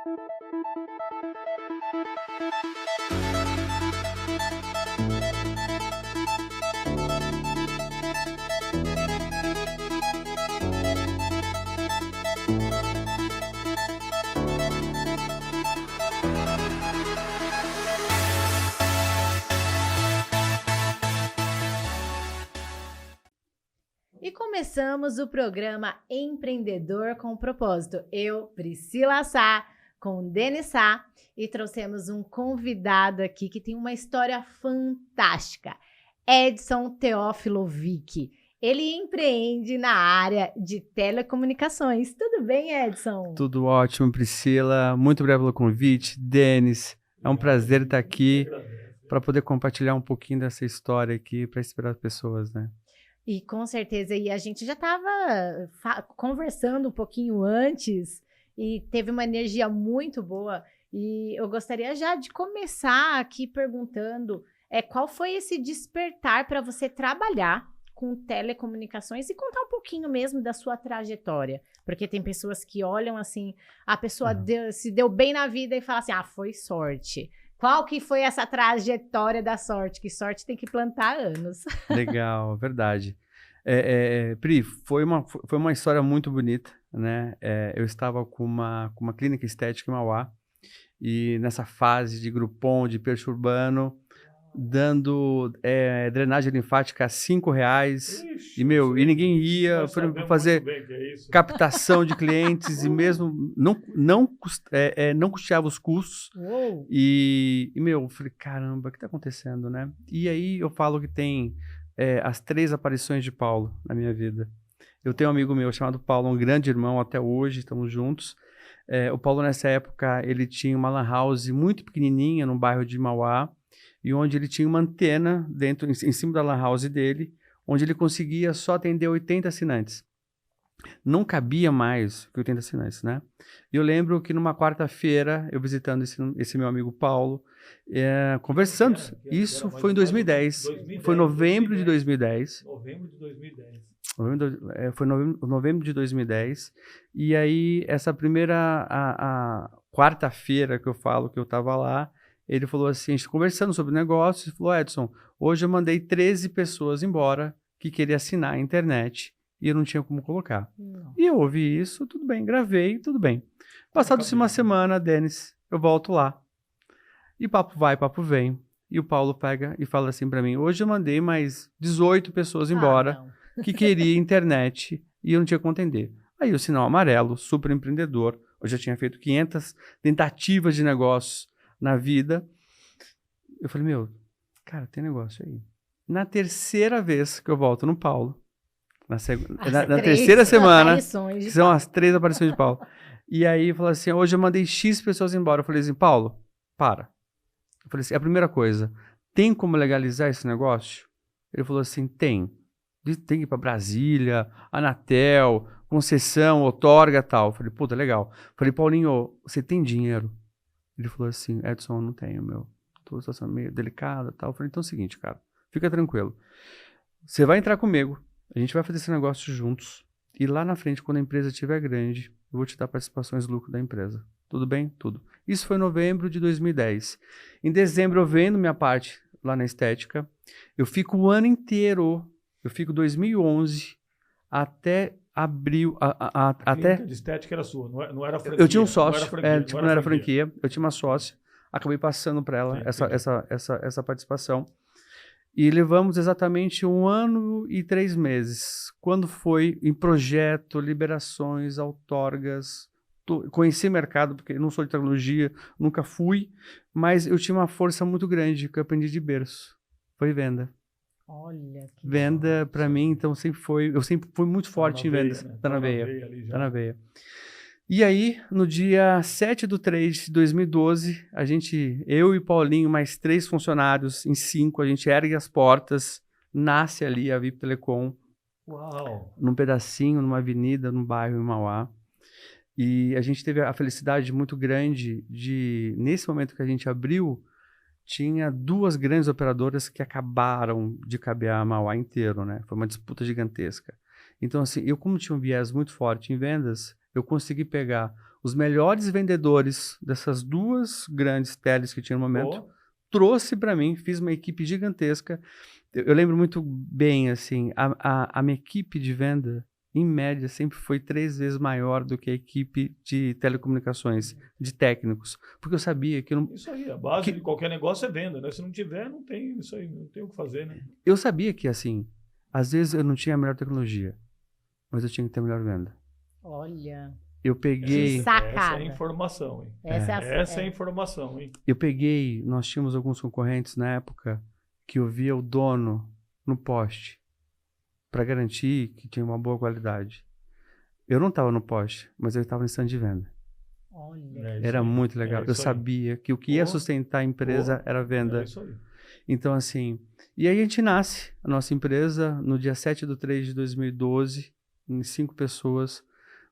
E começamos o programa Empreendedor com Propósito. Eu, Priscila Sá, com Denis Sá, e trouxemos um convidado aqui que tem uma história fantástica, Edson Teófilo Vick. Ele empreende na área de telecomunicações. Tudo bem, Edson? Tudo ótimo, Priscila. Muito obrigado pelo convite. Denis, é um prazer estar aqui para poder compartilhar um pouquinho dessa história aqui para inspirar as pessoas, né? E com certeza, e a gente já estava conversando um pouquinho antes e teve uma energia muito boa. E eu gostaria já de começar aqui perguntando qual foi esse despertar para você trabalhar com telecomunicações e contar um pouquinho mesmo da sua trajetória. Porque tem pessoas que olham assim, a pessoa se deu bem na vida e fala assim, foi sorte. Qual que foi essa trajetória da sorte? Que sorte tem que plantar anos. Legal, verdade. Pri, foi uma história muito bonita, né? Eu estava com uma clínica estética em Mauá, e nessa fase de Groupon, de peixe urbano, dando drenagem linfática a R$5. Ixi, e ninguém ia para fazer captação de clientes e mesmo não custeava os custos. E eu falei, caramba, o que está acontecendo, né? E aí eu falo que tem as 3 aparições de Paulo na minha vida. Eu tenho um amigo meu chamado Paulo, um grande irmão até hoje, estamos juntos. O Paulo, nessa época, ele tinha uma lan house muito pequenininha no bairro de Mauá, e onde ele tinha uma antena em cima da lan house dele, onde ele conseguia só atender 80 assinantes. Não cabia mais que 80 assinantes, né? E eu lembro que numa quarta-feira, eu visitando esse meu amigo Paulo, conversando, isso foi em 2010, foi novembro de 2010. Novembro de 2010. Foi novembro de 2010, e aí essa primeira a quarta-feira que eu falo que eu estava lá, ele falou assim, a gente conversando sobre negócios, ele falou, Edson, hoje eu mandei 13 pessoas embora que queriam assinar a internet e eu não tinha como colocar. Não. E eu ouvi isso, tudo bem, gravei, tudo bem. Passado-se uma semana, Denis, eu volto lá. E papo vai, papo vem. E o Paulo pega e fala assim para mim, hoje eu mandei mais 18 pessoas embora que queriam internet e eu não tinha como atender. Aí o sinal amarelo, super empreendedor, eu já tinha feito 500 tentativas de negócios na vida. Eu falei, cara, tem negócio aí. Na terceira vez que eu volto no Paulo, na terceira semana, que são as 3 aparições de Paulo. E aí falou assim, hoje eu mandei X pessoas embora. Eu falei assim, Paulo, para. Eu falei assim, a primeira coisa, tem como legalizar esse negócio? Ele falou assim, tem. Tem que ir para Brasília, Anatel, concessão, outorga, tal. Eu falei, puta, legal. Eu falei, Paulinho, você tem dinheiro? Ele falou assim, Edson, eu não tenho, tô numa situação meio delicada, tal. Eu falei, então é o seguinte, cara, fica tranquilo. Você vai entrar comigo, a gente vai fazer esse negócio juntos, e lá na frente, quando a empresa estiver grande, eu vou te dar participações de lucro da empresa. Tudo bem? Tudo. Isso foi em novembro de 2010. Em dezembro, eu vendo minha parte lá na estética, eu fico o ano inteiro, eu fico 2011 até abril, até... A de estética era sua, não era franquia. Eu tinha um sócio, não era franquia, eu tinha uma sócia, acabei passando para ela essa participação. E levamos exatamente 1 ano e 3 meses. Quando foi em projeto, liberações, outorgas, conheci mercado, porque eu não sou de tecnologia, nunca fui, mas eu tinha uma força muito grande, que eu aprendi de berço. Foi venda. Olha que venda para mim, então eu sempre fui muito forte em vendas. Né? Tá na veia. E aí, no dia 7/3 de 2012, eu e Paulinho, mais 3 funcionários, em 5, a gente ergue as portas, nasce ali a VIP Telecom. Uau! Num pedacinho, numa avenida, num bairro em Mauá. E a gente teve a felicidade muito grande de, nesse momento que a gente abriu, tinha 2 grandes operadoras que acabaram de cabear Mauá inteiro, né? Foi uma disputa gigantesca. Então, assim, eu como tinha um viés muito forte em vendas, eu consegui pegar os melhores vendedores dessas duas grandes teles que tinha no momento, Pô, trouxe para mim, fiz uma equipe gigantesca. Eu lembro muito bem, assim, a minha equipe de venda, em média, sempre foi 3 vezes maior do que a equipe de telecomunicações, de técnicos. Porque eu sabia que eu não, isso aí, a base de qualquer negócio é venda, né? Se não tiver, não tem isso aí, não tem o que fazer, né? eu sabia que, assim, às vezes eu não tinha a melhor tecnologia, mas eu tinha que ter a melhor venda. Olha, Eu peguei, Sacada. Essa é a informação, hein? Essa é a informação, hein? nós tínhamos alguns concorrentes na época que eu via o dono no poste para garantir que tinha uma boa qualidade. Eu não estava no poste, mas eu estava no stand de venda. olha. É isso Era aí, muito legal. é Eu isso aí. sabia que o que ia Pô, sustentar a empresa era a venda. É isso aí. Então, assim, e aí a gente nasce, a nossa empresa, no dia 7/3/2012, em 5 pessoas.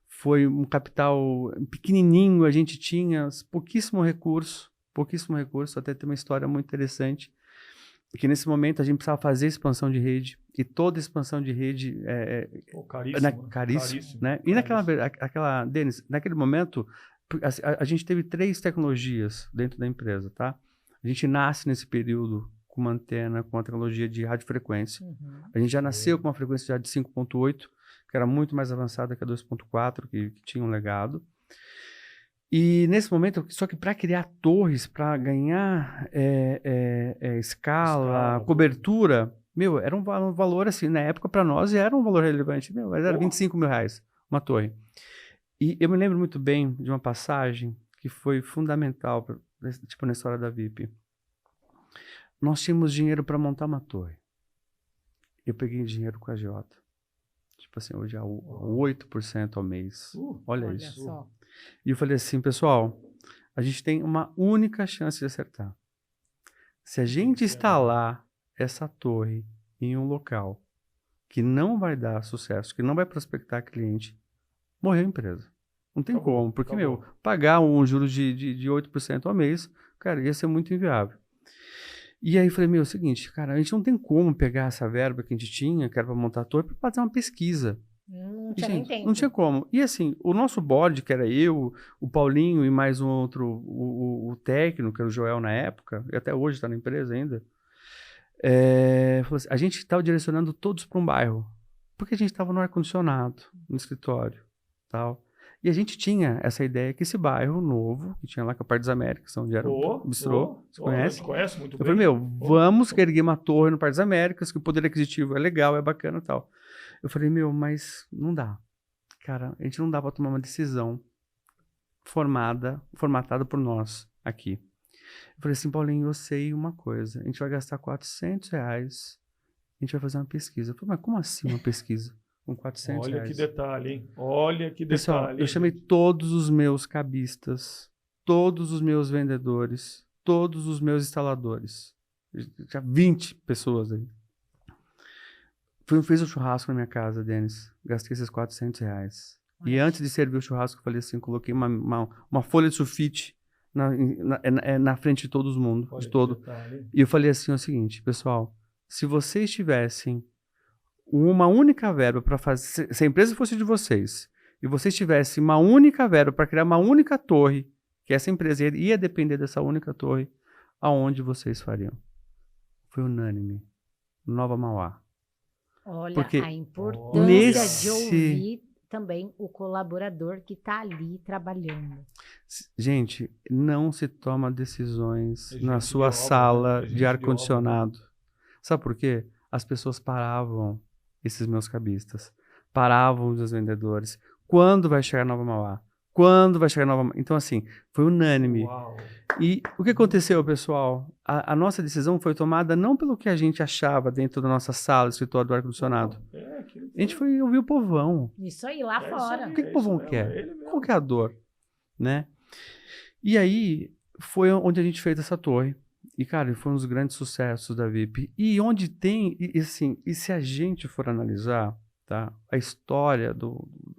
Foi um capital pequenininho, a gente tinha pouquíssimo recurso, até tem uma história muito interessante, que nesse momento a gente precisava fazer expansão de rede, e toda expansão de rede Pô, caríssimo, né? caríssimo, né? E Denis, naquele momento, a gente teve 3 tecnologias dentro da empresa, tá? A gente nasce nesse período com uma antena, com uma tecnologia de radiofrequência. Uhum. A gente já nasceu com uma frequência já de 5.8, que era muito mais avançada que a 2.4, que tinha um legado. E nesse momento, só que para criar torres, para ganhar escala, cobertura, meu, era um valor assim, na época para nós era um valor relevante, meu, era R$25 mil uma torre. E eu me lembro muito bem de uma passagem que foi fundamental, tipo na história da VIP. Nós tínhamos dinheiro para montar uma torre. Eu peguei dinheiro com a agiota. Tipo assim, hoje é 8% ao mês. Olha isso. Só. E eu falei assim, pessoal, a gente tem uma única chance de acertar. Se a gente instalar essa torre em um local que não vai dar sucesso, que não vai prospectar cliente, morreu a empresa. Não tem como, porque, meu, pagar um juros de 8% ao mês, cara, ia ser muito inviável. E aí eu falei, meu, é o seguinte, cara, a gente não tem como pegar essa verba que a gente tinha, que era para montar a torre, para fazer uma pesquisa. Não tinha nem tempo. Não tinha como. E assim, o nosso board, que era eu, o Paulinho e mais um outro, o técnico, que era o Joel na época, e até hoje está na empresa ainda, falou assim, a gente estava direcionando todos para um bairro, porque a gente estava no ar-condicionado, no escritório, tal. E a gente tinha essa ideia que esse bairro novo, que tinha lá com a Parque das Américas, onde era o bistrô, você conhece? Conhece muito Eu bem. falei, meu, vamos erguer uma torre no Parque das Américas, que o poder aquisitivo é legal, é bacana e tal. Eu falei, meu, mas não dá. Cara, a gente não dá para tomar uma decisão formatada por nós aqui. Eu falei assim, Paulinho, eu sei uma coisa, a gente vai gastar R$400, a gente vai fazer uma pesquisa. Eu falei, mas como assim uma pesquisa? Com R$400. Olha que detalhe, hein? Olha que Pessoal, detalhe. eu chamei todos os meus cabistas, todos os meus vendedores, todos os meus instaladores. Tinha 20 pessoas aí. Fiz um churrasco na minha casa, Denis. Gastei esses R$400. E antes de servir o churrasco, eu falei assim, coloquei uma folha de sulfite na frente de todo mundo. E eu falei assim, é o seguinte, pessoal, se vocês tivessem uma única verba para fazer, se a empresa fosse de vocês, e vocês tivessem uma única verba para criar uma única torre, que essa empresa ia depender dessa única torre, aonde vocês fariam? Foi unânime. Nova Mauá. Olha, porque a importância de ouvir também o colaborador que está ali trabalhando. Gente, não se toma decisões na sua sala de ar-condicionado. Sabe por quê? As pessoas paravam esses meus cabistas, paravam os vendedores. Quando vai chegar a Nova Mauá? Quando vai chegar a Nova Mauá? Então, assim, foi unânime. Uau. E o que aconteceu, pessoal? A nossa decisão foi tomada não pelo que a gente achava dentro da nossa sala, escritório do ar-condicionado. A gente foi ouvir o povão. Isso aí, lá fora. O que o povão quer? Qual que é a dor? Né? E aí, foi onde a gente fez essa torre. E, cara, foi um dos grandes sucessos da VIP. E onde tem, assim, e se a gente for analisar, tá, a história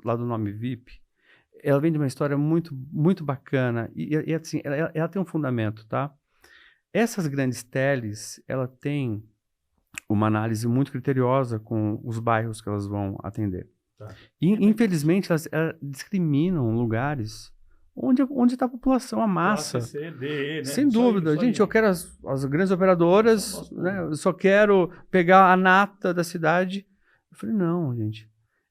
lá do nome VIP, ela vem de uma história muito, muito bacana. E assim, ela tem um fundamento, tá? Essas grandes teles, ela tem uma análise muito criteriosa com os bairros que elas vão atender. Tá. E, infelizmente, elas discriminam lugares onde está a população, a massa. Classe C, D, né? Sem Isso aí, dúvida. isso aí. Gente, eu quero as grandes operadoras, Nossa, né? Eu só quero pegar a nata da cidade. Eu falei, não, gente.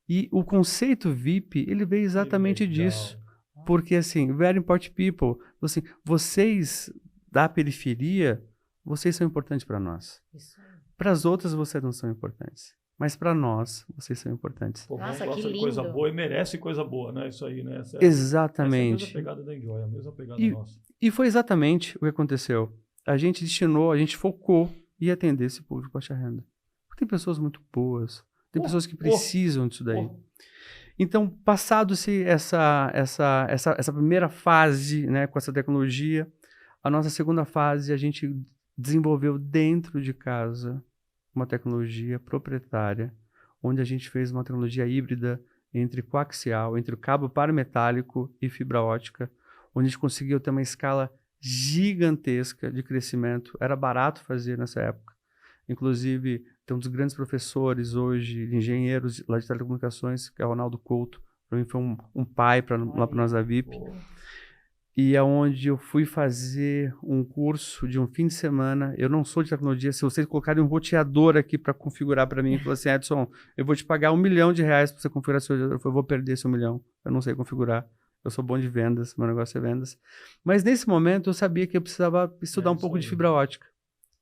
E o conceito VIP, ele veio exatamente Que legal. disso. Porque, assim, very important people, assim, vocês da periferia, vocês são importantes para nós. Isso aí. Para as outras, vocês não são importantes. Mas para nós, vocês são importantes. Pô, Nossa, gosta que de coisa lindo. boa e merece coisa boa, né? Isso aí, né? Essa é a Exatamente. mesma pegada da Enjoy, a mesma pegada E- nossa. E foi exatamente o que aconteceu. A gente destinou, a gente focou em atender esse público baixa renda. Porque tem pessoas muito boas, tem pessoas que precisam disso daí. Pô, Então, passado-se essa primeira fase, né, com essa tecnologia, a nossa segunda fase, a gente desenvolveu dentro de casa uma tecnologia proprietária, onde a gente fez uma tecnologia híbrida entre coaxial, entre o cabo parametálico e fibra ótica, onde a gente conseguiu ter uma escala gigantesca de crescimento. Era barato fazer nessa época. Inclusive, tem um dos grandes professores hoje, engenheiros lá de telecomunicações, que é o Ronaldo Couto. Para mim foi um pai lá para nós da VIP. pô. E é onde eu fui fazer um curso de um fim de semana. Eu não sou de tecnologia. Se vocês colocarem um roteador aqui para configurar para mim, e falar assim, Edson, eu vou te pagar R$1 milhão para você configurar seu roteador. Eu vou perder esse 1 milhão. Eu não sei configurar. Eu sou bom de vendas, meu negócio é vendas. Mas nesse momento eu sabia que eu precisava estudar um isso pouco aí. de fibra ótica.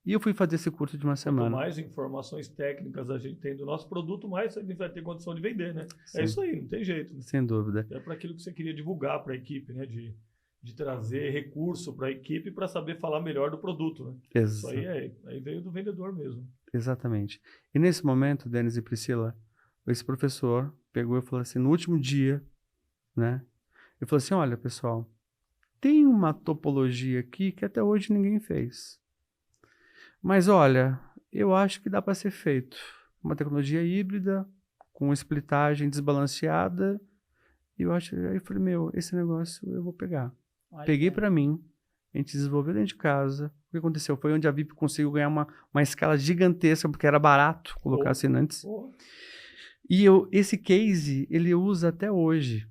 E eu fui fazer esse curso de uma Quanto semana. mais informações técnicas a gente tem do nosso produto, mais a gente vai ter condição de vender, né? Sim. É isso aí, não tem jeito. Né? Sem dúvida. É para aquilo que você queria divulgar para a equipe, né? De trazer recurso para a equipe para saber falar melhor do produto, né? Isso aí veio do vendedor mesmo. Exatamente. E nesse momento, Denis e Priscila, esse professor pegou e falou assim, no último dia, né? Ele falou assim, olha, pessoal, tem uma topologia aqui que até hoje ninguém fez. Mas olha, eu acho que dá para ser feito. Uma tecnologia híbrida, com splitagem desbalanceada. E eu acho, aí eu falei, meu, esse negócio eu vou pegar. Olha, Peguei para mim, a gente desenvolveu dentro de casa. O que aconteceu? Foi onde a VIP conseguiu ganhar uma escala gigantesca, porque era barato colocar assinantes. Pô, E esse case, ele usa até hoje,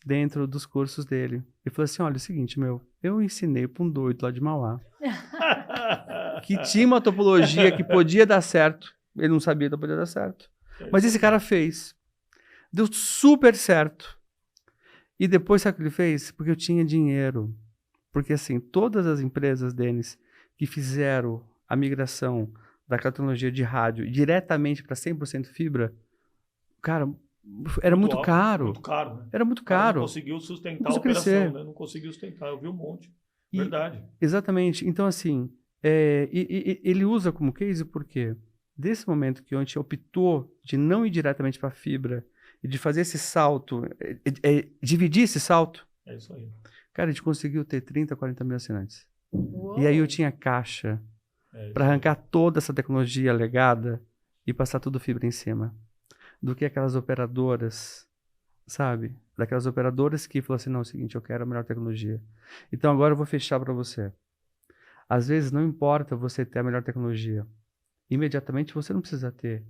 dentro dos cursos dele. Ele falou assim, olha, é o seguinte, meu, eu ensinei para um doido lá de Mauá, que tinha uma topologia que podia dar certo. Ele não sabia que podia dar certo. Mas esse cara fez. Deu super certo. E depois, sabe o que ele fez? Porque eu tinha dinheiro. Porque, assim, todas as empresas, Denis, que fizeram a migração daquela tecnologia de rádio diretamente para 100% fibra, cara, era muito alto, caro. Muito caro, né? Era muito O cara caro. Não conseguiu sustentar Não a conseguiu operação, crescer. né? Não conseguiu sustentar. Eu vi um monte. E- Verdade. Exatamente. Então, assim, ele usa como case porque desse momento que a gente optou de não ir diretamente para a fibra e de fazer esse salto, dividir esse salto, É isso aí. cara, a gente conseguiu ter 30, 40 mil assinantes. Uou. E aí eu tinha caixa É para isso aí. arrancar toda essa tecnologia legada e passar tudo fibra em cima. Do que aquelas operadoras, sabe? Daquelas operadoras que falam assim, não, é o seguinte, eu quero a melhor tecnologia. Então agora eu vou fechar para você. Às vezes não importa você ter a melhor tecnologia. Imediatamente você não precisa ter.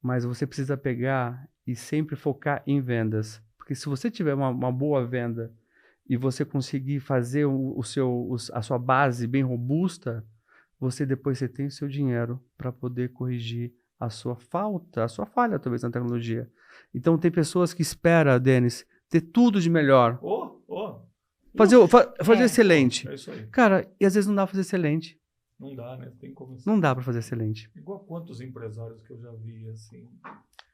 Mas você precisa pegar e sempre focar em vendas. Porque se você tiver uma boa venda e você conseguir fazer a sua base bem robusta, depois você tem o seu dinheiro para poder corrigir a sua falha talvez na tecnologia. Então tem pessoas que esperam, Denis, ter tudo de melhor. Fazer excelente. É isso aí. Cara, e às vezes não dá para fazer excelente. Não dá, né? Tem como... Não dá para fazer excelente. Igual quantos empresários que eu já vi, assim.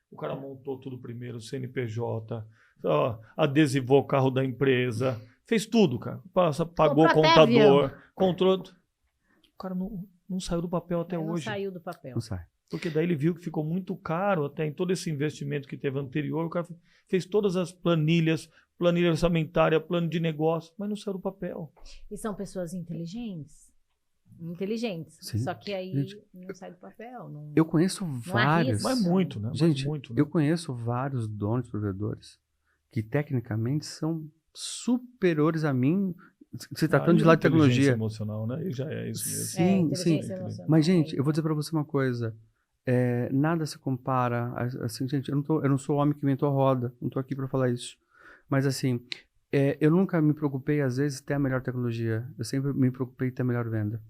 O cara montou tudo primeiro, CNPJ, adesivou o carro da empresa, fez tudo, cara. Pagou o contador, controle. O cara não saiu do papel até hoje. Não saiu do papel. Não sai. Porque daí ele viu que ficou muito caro, até em todo esse investimento que teve anterior, o cara fez todas as planilha orçamentária, plano de negócio, mas não saiu do papel. E são pessoas inteligentes. Sim. Só que aí Gente, não sai do papel. Não... Eu conheço vários. Mas muito, né? Gente, muito, né? eu conheço vários donos de provedores que tecnicamente são superiores a mim, se tratando de lado de tecnologia. Emocional, né? E já é isso mesmo. Sim, inteligência emocional. Mas, gente, eu vou dizer para você uma coisa. Nada se compara. Assim, gente, eu não sou o homem que inventou a roda. Não estou aqui para falar isso. Mas, assim, Eu nunca me preocupei, às vezes, ter a melhor tecnologia. Eu sempre me preocupei em ter a melhor venda.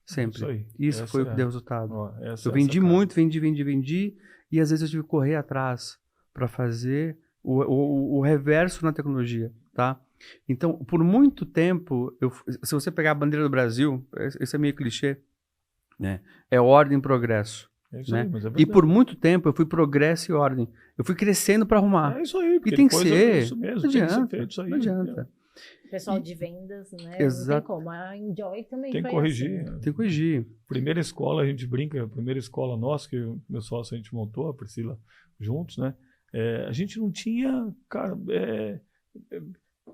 Sempre. Isso aí. Isso foi o que deu resultado. Ó, Eu vendi muito, vendi. E às vezes eu tive que correr atrás para fazer o reverso na tecnologia, tá? Então, por muito tempo, se você pegar a bandeira do Brasil, esse é meio clichê, né? É ordem e progresso. É isso né? aí, mas é E verdade. por muito tempo eu fui progresso e ordem. Eu fui crescendo para arrumar. É isso aí. E tem que depois ser. Isso mesmo, Não tem que ser adianta. feito isso aí. Não adianta. Pessoal de vendas, né? Exato. Não tem como. A Enjoy também Tem que foi corrigir. assim. Tem que corrigir. Primeira escola, a gente brinca, a primeira escola nossa, que o meu sócio a gente montou, a Priscila, juntos, né? A gente não tinha, cara,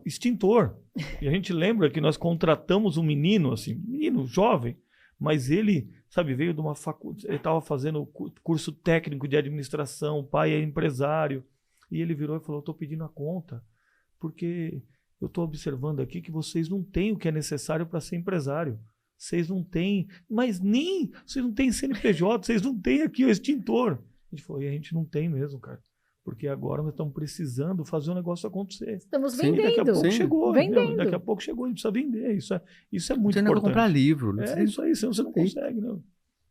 extintor. E a gente lembra que nós contratamos um menino, assim, menino jovem, mas ele, sabe, veio de uma faculdade, ele estava fazendo curso técnico de administração, o pai é empresário, e ele virou e falou, eu estou pedindo a conta, porque eu estou observando aqui que vocês não têm o que é necessário para ser empresário. Vocês não têm, mas nem, vocês não têm CNPJ, vocês não têm aqui o extintor. A gente falou, e a gente não tem mesmo, cara. Porque agora nós estamos precisando fazer o negócio acontecer. Estamos Sim, vendendo. Daqui a pouco chegou. Vendendo. Daqui a pouco chegou, a gente precisa vender. Isso é muito Você não vai importante. comprar livro. Não É isso aí, senão você não consegue.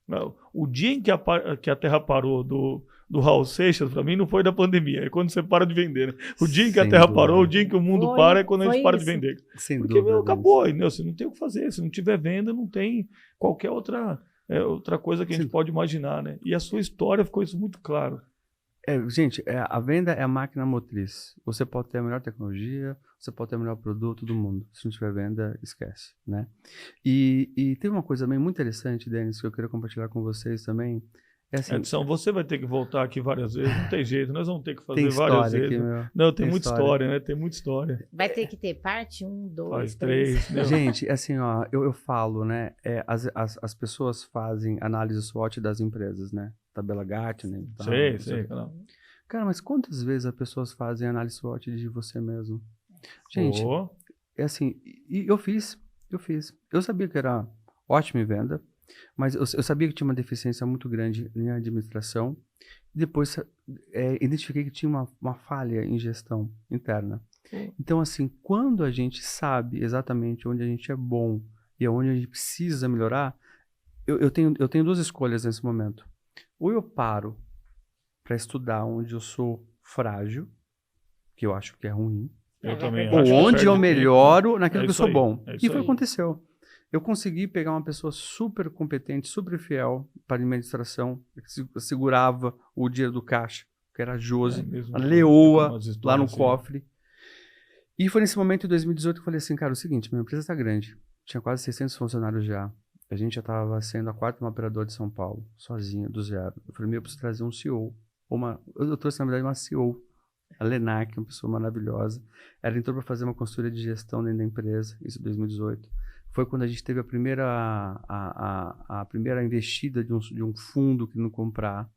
Não. O dia em que a Terra parou do Raul Seixas, para mim, não foi da pandemia. É quando você para de vender. Né? O dia em que a Sem Terra dúvida. parou, o dia em que o mundo para, é quando a gente para de isso. vender. Sem Porque, dúvida. acabou. Você não tem o que fazer. Se não tiver venda, não tem qualquer outra coisa que a gente pode imaginar. Né? E a sua história ficou isso muito claro. Gente, a venda é a máquina motriz. Você pode ter a melhor tecnologia, você pode ter o melhor produto do mundo. Se não tiver venda, esquece, né? E tem uma coisa também muito interessante, Denis, que eu queria compartilhar com vocês também. Assim, Edson, você vai ter que voltar aqui várias vezes. Não tem jeito, nós vamos ter que fazer tem várias história vezes. aqui, meu. Não, tem muita história, né? Tem muita história. Vai ter que ter parte 1, 2, Faz 3. 3. Né? Gente, assim, ó, eu falo, né? As pessoas fazem análise SWOT das empresas, né? Tabela Gartner. Tal, Sei. Cara, mas quantas vezes as pessoas fazem análise SWOT de você mesmo? Gente, é assim, e eu fiz. Eu sabia que era ótimo em venda, mas eu sabia que tinha uma deficiência muito grande em administração. Depois identifiquei que tinha uma falha em gestão interna. Então, assim, quando a gente sabe exatamente onde a gente é bom e onde a gente precisa melhorar, eu tenho duas escolhas nesse momento. Ou eu paro para estudar onde eu sou frágil, que eu acho que é ruim, Eu também ou acho. onde eu melhoro naquilo que eu isso sou aí, bom. é isso E foi o aí. que aconteceu. Eu consegui pegar uma pessoa super competente, super fiel para a administração, que segurava o dinheiro do caixa, que era a Josi, mesmo, a leoa umas histórias lá no assim. cofre. E foi nesse momento, em 2018, que eu falei assim, cara, é o seguinte, minha empresa está grande, tinha quase 600 funcionários já, a gente já estava sendo a quarta operadora de São Paulo, sozinha, do zero. Eu falei, eu preciso trazer um CEO, eu trouxe, na verdade, uma CEO, a Lenac, uma pessoa maravilhosa. Ela entrou para fazer uma consultoria de gestão dentro da empresa, isso em 2018. Foi quando a gente teve a primeira investida de um fundo que não comprar,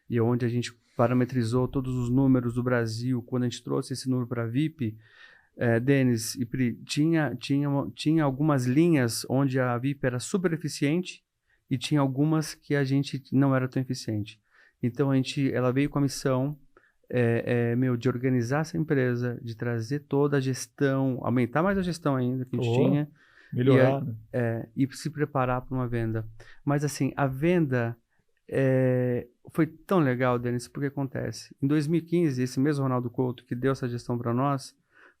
e onde a gente parametrizou todos os números do Brasil. Quando a gente trouxe esse número para a VIP, Denis e Pri, tinha algumas linhas onde a VIP era super eficiente e tinha algumas que a gente não era tão eficiente. Então, ela veio com a missão de organizar essa empresa, de trazer toda a gestão, aumentar mais a gestão ainda que a gente tinha. Melhorar. E se preparar para uma venda. Mas, assim, a venda foi tão legal, Denis, porque acontece. Em 2015, esse mesmo Ronaldo Couto, que deu essa gestão para nós,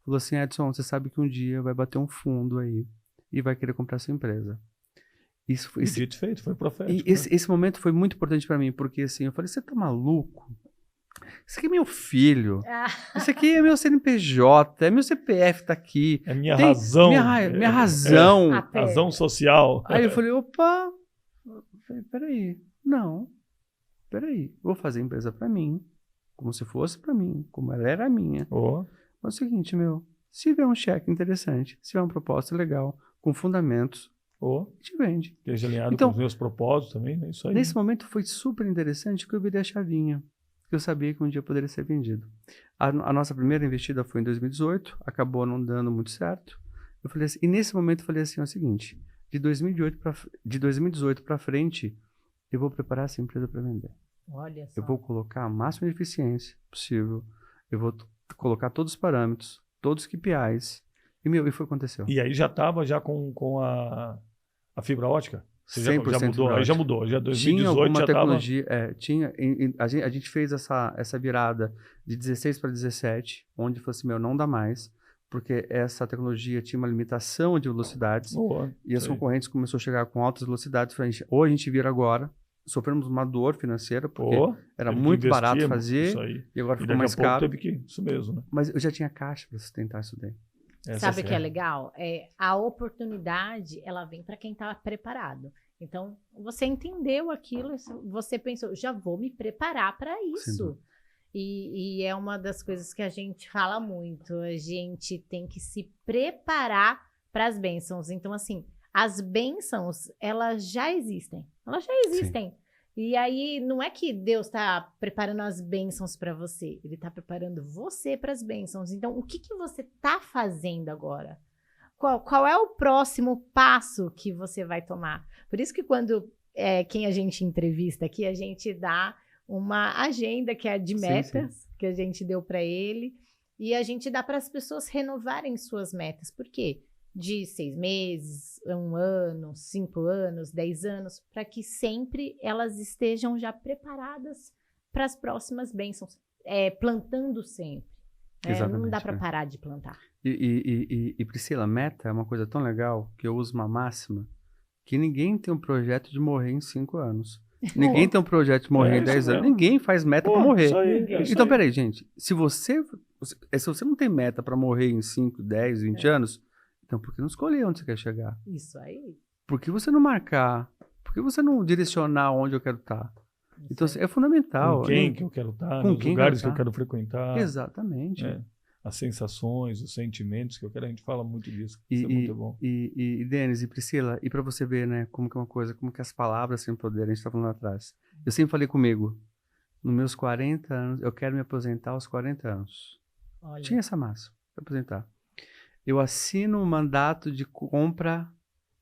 falou assim, Edson, você sabe que um dia vai bater um fundo aí e vai querer comprar sua empresa. Isso foi dito e feito, foi profético. E esse momento foi muito importante para mim, porque assim, eu falei, você tá maluco? Isso aqui é meu filho. Isso aqui é meu CNPJ, meu CPF tá aqui. É minha razão. Minha razão. Razão social. Aí eu falei, opa, peraí. Vou fazer a empresa para mim, como se fosse para mim, como ela era minha. É o seguinte, se vier um cheque interessante, se vier uma proposta legal, com fundamentos, a gente vende. Esteja alinhado com os meus propósitos também, né? Isso aí. Nesse momento foi super interessante que eu virei a chavinha, que eu sabia que um dia poderia ser vendido. A nossa primeira investida foi em 2018, acabou não dando muito certo. Eu falei assim, e nesse momento eu falei assim, é o seguinte, de 2018 para frente, eu vou preparar essa empresa para vender. Olha só. Eu vou colocar a máxima de eficiência possível, eu vou colocar todos os parâmetros todos os KPIs. E foi o que aconteceu. E aí já estava já com a fibra ótica? Você já 100% mudou? Aí já mudou. Já 2018 tinha alguma já tecnologia, a gente fez essa virada de 16 para 17, onde falou assim, não dá mais, porque essa tecnologia tinha uma limitação de velocidades, e as concorrentes começaram a chegar com altas velocidades, ou a gente vira agora, sofremos uma dor financeira, porque era muito barato fazer, e agora ficou mais caro. Isso mesmo, né? Mas eu já tinha caixa para sustentar isso daí. Sabe o que é legal? A oportunidade, ela vem para quem está preparado. Então, você entendeu aquilo, você pensou, já vou me preparar para isso. E é uma das coisas que a gente fala muito. A gente tem que se preparar para as bênçãos. Então, assim, as bênçãos, elas já existem. Sim. E aí, não é que Deus está preparando as bênçãos para você. Ele está preparando você para as bênçãos. Então, o que você está fazendo agora? Qual é o próximo passo que você vai tomar? Por isso que quando quem a gente entrevista aqui, a gente dá uma agenda que é de metas, que a gente deu para ele. E a gente dá para as pessoas renovarem suas metas. Por quê? De 6 meses, 1 ano, 5 anos, 10 anos, para que sempre elas estejam já preparadas para as próximas bênçãos, plantando sempre. Não dá para parar de plantar. E Priscila, meta é uma coisa tão legal que eu uso uma máxima que ninguém tem um projeto de morrer em 5 anos. Ninguém tem um projeto de morrer em 10 anos. Ninguém faz meta para morrer. Então, peraí, gente. Se você não tem meta para morrer em 5, 10, 20 anos, então por que não escolher onde você quer chegar? Isso aí. Por que você não marcar? Por que você não direcionar onde eu quero estar? Então, é fundamental. Com quem que eu quero estar, nos lugares que eu quero frequentar. Exatamente. As sensações, os sentimentos que eu quero, a gente fala muito disso. Isso é muito bom. E Denis e Priscila, e para você ver, né, como que é uma coisa, como que as palavras têm poder, a gente está falando lá atrás. Eu sempre falei comigo, nos meus 40 anos, eu quero me aposentar aos 40 anos. Olha. Tinha essa massa, para aposentar. Eu assino o mandato de compra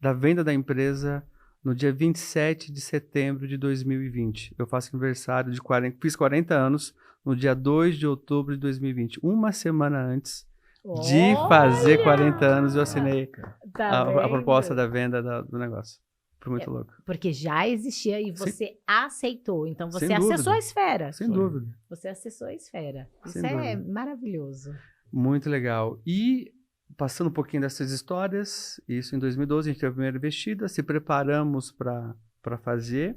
da venda da empresa no dia 27 de setembro de 2020. Eu faço aniversário fiz 40 anos no dia 2 de outubro de 2020. Uma semana antes de fazer 40 anos, eu assinei a proposta da venda do negócio. Foi muito louco. Porque já existia e você aceitou. Então, você acessou a esfera. Sem dúvida. Você acessou a esfera. Isso é maravilhoso. Muito legal. E passando um pouquinho dessas histórias, isso em 2012, a gente teve a primeira investida, se preparamos para fazer.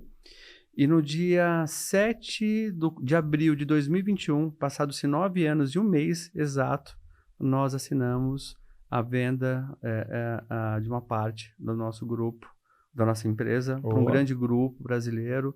E no dia 7 de abril de 2021, passados-se 9 anos e 1 mês exato, nós assinamos a venda de uma parte do nosso grupo, da nossa empresa, para um grande grupo brasileiro.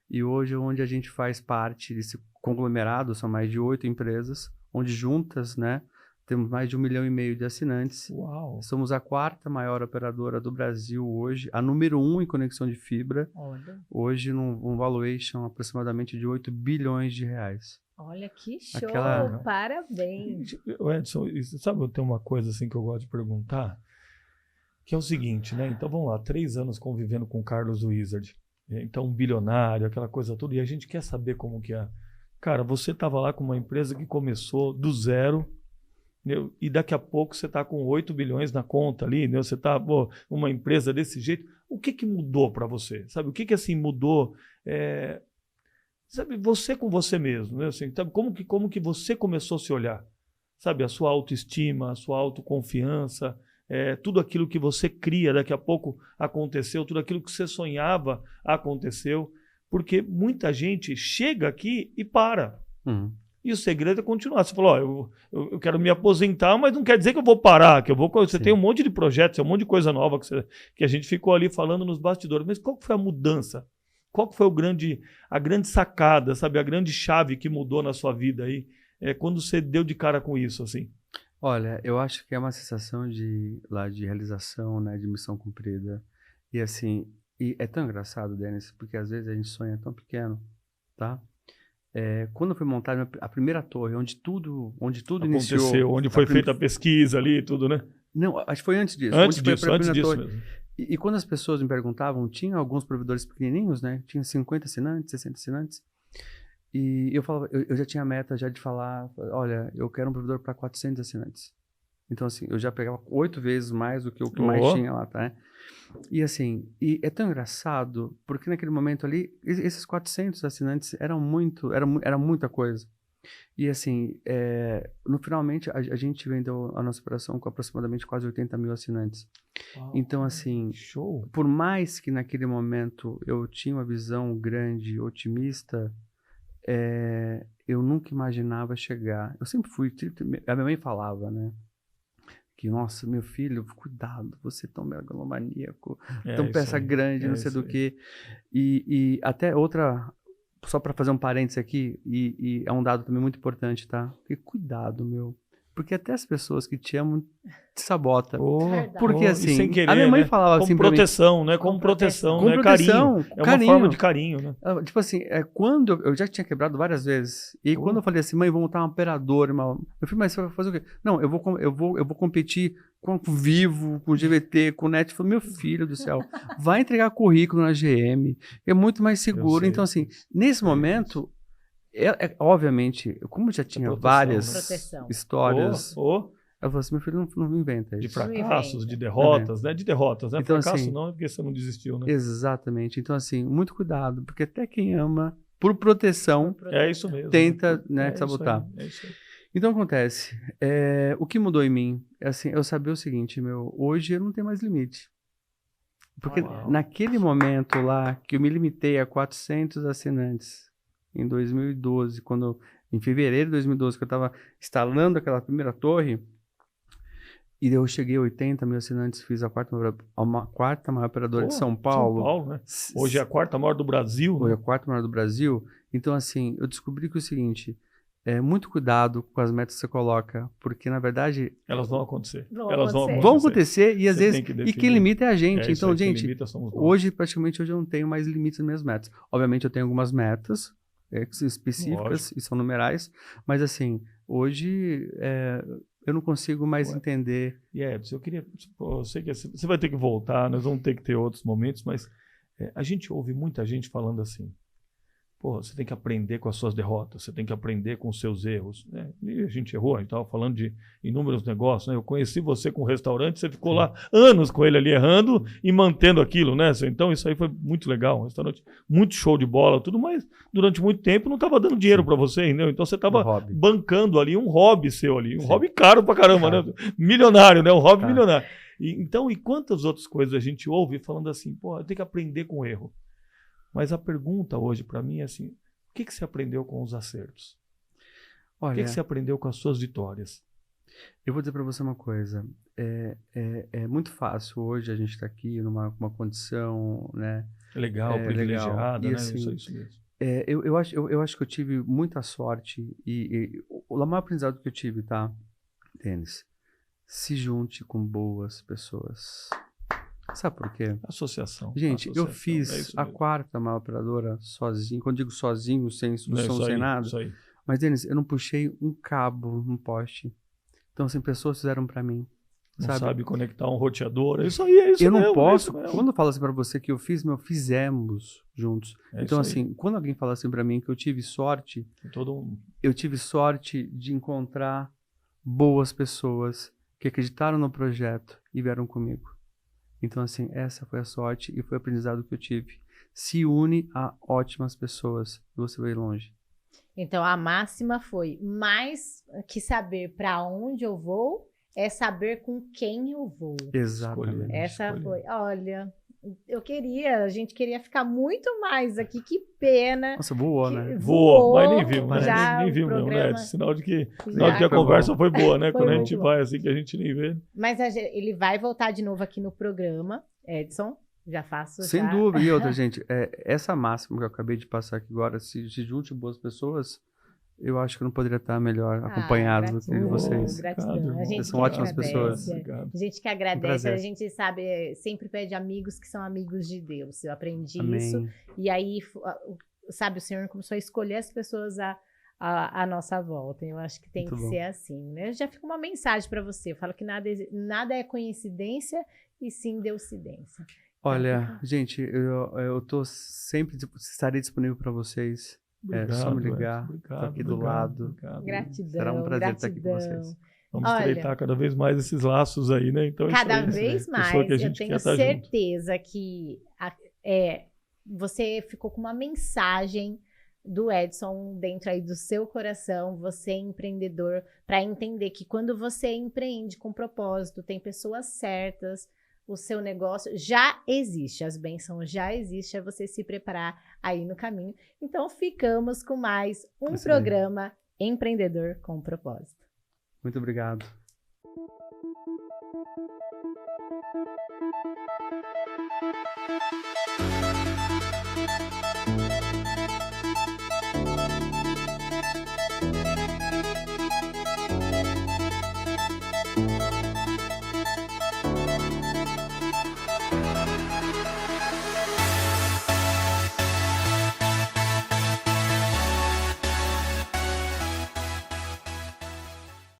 E hoje, onde a gente faz parte desse conglomerado, são mais de 8 empresas, onde juntas, né, temos mais de 1,5 milhão de assinantes. Uau. Somos a 4ª maior operadora do Brasil hoje, a número 1 em conexão de fibra. Olha. Hoje, num valuation aproximadamente de 8 bilhões de reais. Olha que show, parabéns. Edson, sabe, eu tenho uma coisa assim que eu gosto de perguntar, que é o seguinte, né? Então vamos lá, 3 anos convivendo com o Carlos Wizard. Então um bilionário, aquela coisa toda, e a gente quer saber como que é. Cara, você estava lá com uma empresa que começou do zero, e daqui a pouco você está com 8 bilhões na conta ali, né? Você está uma empresa desse jeito. O que mudou para você? Sabe, o que assim mudou? Sabe, você com você mesmo, né? Assim, sabe, como que você começou a se olhar? Sabe, a sua autoestima, a sua autoconfiança, tudo aquilo que você cria, daqui a pouco aconteceu, tudo aquilo que você sonhava aconteceu, porque muita gente chega aqui e para. E o segredo é continuar. Você falou, eu quero me aposentar, mas não quer dizer que eu vou parar, que eu vou. Você tem um monte de projetos, um monte de coisa nova que a gente ficou ali falando nos bastidores. Mas qual que foi a mudança? Qual que foi a grande sacada, sabe? A grande chave que mudou na sua vida aí? Quando você deu de cara com isso, assim? Olha, eu acho que é uma sensação de realização, né? De missão cumprida. E assim, é tão engraçado, Denis, porque às vezes a gente sonha tão pequeno, tá? Quando foi montada a primeira torre, onde tudo iniciou, onde foi feita a pesquisa ali e tudo, né? Não, acho que foi antes disso. Antes disso mesmo. E quando as pessoas me perguntavam, tinha alguns provedores pequenininhos, né? Tinha 50 assinantes, 60 assinantes. E eu falava, eu já tinha a meta já de falar, olha, eu quero um provedor para 400 assinantes. Então, assim, eu já pegava 8 vezes mais do que o que mais tinha lá, tá? E assim, e é tão engraçado, porque naquele momento ali, esses 400 assinantes era muita coisa. E assim, finalmente, a gente vendeu a nossa operação com aproximadamente quase 80 mil assinantes. Então, assim, show. Por mais que naquele momento eu tinha uma visão grande, otimista, eu nunca imaginava chegar. Eu sempre fui, a minha mãe falava, né? Que, nossa, meu filho, cuidado, você é tão megalomaníaco, tão peça grande, não sei do que. E até outra, só para fazer um parênteses aqui, e é um dado também muito importante, tá? Porque cuidado, meu. Porque até as pessoas que te amam te sabotam. Porque assim, sem querer, a minha mãe né? falava como assim proteção, né? Como proteção, né? proteção, Carinho. É uma forma de carinho, né? Tipo assim, quando eu já tinha quebrado várias vezes, e quando eu falei assim, mãe, vou montar uma operadora, meu filho, mas você vai fazer o quê? Não, eu vou competir com o Vivo, com o GVT, com o Net. Eu falei, meu filho do céu, vai entregar currículo na GM, é muito mais seguro. Então assim, nesse momento, obviamente, como já tinha várias histórias, eu falei assim, meu filho, não inventa isso. De fracassos, de derrotas, né? De derrotas, né? Então, Fracasso assim, não é porque você não desistiu, né? Exatamente. Então, assim, muito cuidado, porque até quem ama, por proteção, é isso mesmo, tenta sabotar. É isso aí. Então, acontece, o que mudou em mim, assim, eu sabia o seguinte, hoje eu não tenho mais limite. Porque naquele momento lá, que eu me limitei a 400 assinantes, em 2012, em fevereiro de 2012, que eu estava instalando aquela primeira torre, e eu cheguei a 80 mil assinantes, fiz a quarta maior operadora de São Paulo. São Paulo, né? Hoje é a quarta maior do Brasil. Hoje é a quarta maior do Brasil. Então, assim, eu descobri que é o seguinte, muito cuidado com as metas que você coloca, porque, na verdade... Elas vão acontecer. Vão acontecer e, às vezes, quem limita é a gente. Então, gente, hoje eu não tenho mais limites nas minhas metas. Obviamente, eu tenho algumas metas específicas e são numerais, mas, assim, hoje... eu não consigo mais entender. Edson, eu sei que você vai ter que voltar, nós vamos ter que ter outros momentos, mas a gente ouve muita gente falando assim, você tem que aprender com as suas derrotas, você tem que aprender com os seus erros, né? E a gente errou, a gente estava falando de inúmeros negócios, né? Eu conheci você com um restaurante, você ficou lá anos com ele ali errando e mantendo aquilo, né? Então isso aí foi muito legal, um restaurante muito show de bola, tudo, mas durante muito tempo não estava dando dinheiro para você, entendeu? Então você estava bancando ali um hobby seu ali, um hobby caro pra caramba, né? Milionário, né? Um hobby milionário. E quantas outras coisas a gente ouve falando assim, eu tenho que aprender com o erro. Mas a pergunta hoje para mim é assim, o que você aprendeu com os acertos? O que você aprendeu com as suas vitórias? Eu vou dizer para você uma coisa, é muito fácil hoje a gente estar aqui numa condição, né? Legal, privilegiada, e, né? assim, Isso mesmo. Eu acho que eu tive muita sorte e o maior aprendizado que eu tive, tá, Denis? Se junte com boas pessoas. Sabe por quê? Associação. Gente, eu fiz a quarta maior operadora sozinho. Quando digo sozinho, sem instrução, sem nada. Isso aí. Mas, Denis, eu não puxei um cabo num poste. Então, assim, pessoas fizeram pra mim. Não sabe conectar um roteador. Isso aí, é isso eu mesmo. Eu não posso. Quando eu falo assim pra você que eu fiz, fizemos juntos. Então, assim, quando alguém fala assim pra mim que eu tive sorte, eu tive sorte de encontrar boas pessoas que acreditaram no projeto e vieram comigo. Então, assim, essa foi a sorte e foi o aprendizado que eu tive. Se une a ótimas pessoas e você vai longe. Então, a máxima foi, mais que saber para onde eu vou, é saber com quem eu vou. Exatamente. Essa foi, olha, a gente queria ficar muito mais aqui, que pena. Nossa, voou, né? Voou, mas nem viu, né? Nem viu mesmo, né? Sinal de que a conversa foi boa, né? Quando a gente vai assim, que a gente nem vê. Mas ele vai voltar de novo aqui no programa, Edson, já faço. Sem dúvida. E outra, gente, essa máxima que eu acabei de passar aqui agora, se junte boas pessoas, eu acho que eu não poderia estar melhor acompanhado do que vocês. Gratidão. Vocês são ótimas pessoas. A gente que agradece, a gente sabe, sempre pede amigos que são amigos de Deus. Eu aprendi isso. E aí, sabe, o Senhor começou a escolher as pessoas à nossa volta. Eu acho que tem que ser assim, né? Já fica uma mensagem para você. Eu falo que nada é coincidência e sim deucidência. Olha, gente, eu estarei disponível para vocês. Obrigado, só me ligar, tô aqui do lado. Gratidão. Será um prazer estar aqui com vocês. Vamos estreitar cada vez mais esses laços aí, né? Então, cada vez mais. Eu tenho certeza que você ficou com uma mensagem do Edson dentro aí do seu coração, você empreendedor, para entender que quando você empreende com propósito, tem pessoas certas, o seu negócio já existe, as bênçãos já existem, é você se preparar aí no caminho. Então, ficamos com mais um programa Empreendedor com Propósito. Muito obrigado.